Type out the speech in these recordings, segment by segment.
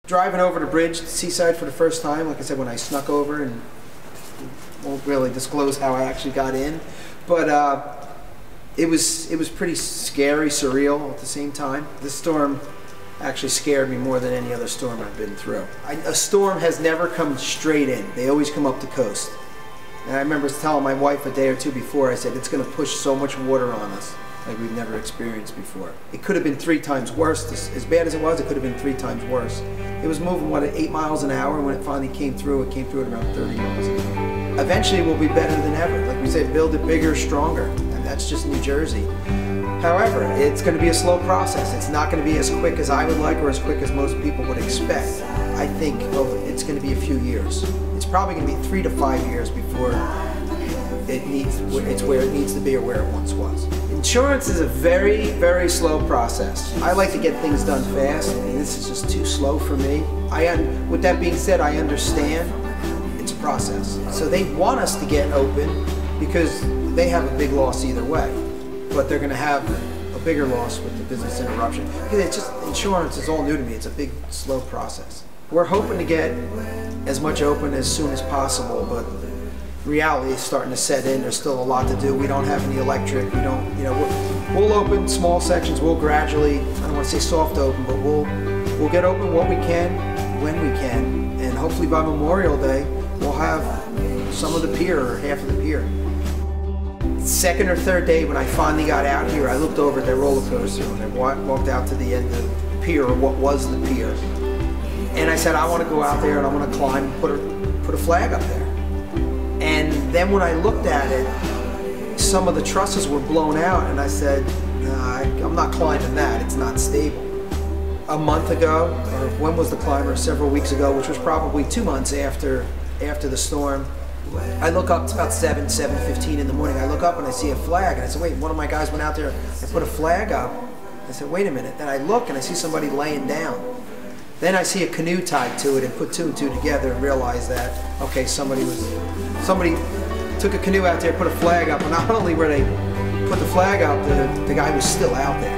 Driving over the bridge to Seaside for the first time, like I said, when I snuck over, and won't really disclose how I actually got in, but it was pretty scary, surreal at the same time. This storm actually scared me more than any other storm I've been through. A storm has never come straight in. They always come up the coast. And I remember telling my wife a day or two before, I said, it's going to push so much water on us like we've never experienced before. It could have been 3 times worse. As bad as it was, it could have been 3 times worse. It was moving, what, at 8 miles an hour, and when it finally came through at around 30 miles an hour. Eventually we'll be better than ever. Like we said, build it bigger, stronger, and that's just New Jersey. However, it's going to be a slow process. It's not going to be as quick as I would like or as quick as most people would expect. I think it's going to be a few years. It's probably going to be 3 to 5 years before it's where it needs to be or where it once was. Insurance is a very, very slow process. I like to get things done fast, and this is just too slow for me. With that being said, I understand it's a process. So they want us to get open because they have a big loss either way, but they're going to have a bigger loss with the business interruption. Because it's just, insurance is all new to me. It's a big, slow process. We're hoping to get as much open as soon as possible, but reality is starting to set in. There's still a lot to do. We don't have any electric. We don't, we'll open small sections. We'll gradually, I don't want to say soft open, but we'll get open what we can, when we can, and hopefully by Memorial Day, we'll have some of the pier or half of the pier. Second or third day when I finally got out here, I looked over at that roller coaster and I walked out to the end of the pier, or what was the pier, and I said, I want to go out there and I want to climb and put a flag up there. And then when I looked at it, some of the trusses were blown out, and I said, nah, I'm not climbing that, it's not stable. A month ago, or when was the climber? Several weeks ago, which was probably 2 months after the storm, I look up, it's about 7:15 in the morning, I look up and I see a flag, and I said, wait, one of my guys went out there and put a flag up. I said, wait a minute. Then I look and I see somebody laying down. Then I see a canoe tied to it and put 2 and 2 together and realized that, okay, somebody took a canoe out there, put a flag up, and not only were they put the flag up, the guy was still out there.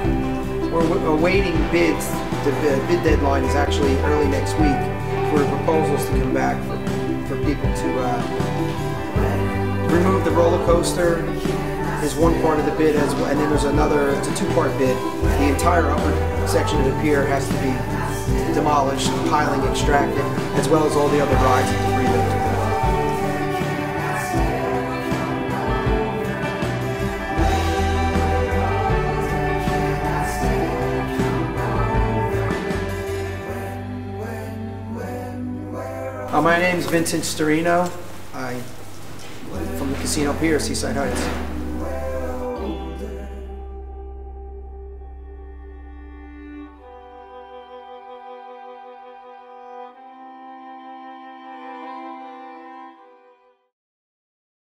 We're awaiting bids. The bid deadline is actually early next week for proposals to come back for people to remove the roller coaster is one part of the bid, as well, and then there's another, it's a 2-part bid. The entire upper section of the pier has to be demolished, piling extracted, as well as all the other rides and debris that are my name is Vincent Storino. I'm from the Casino Pier, Seaside Heights.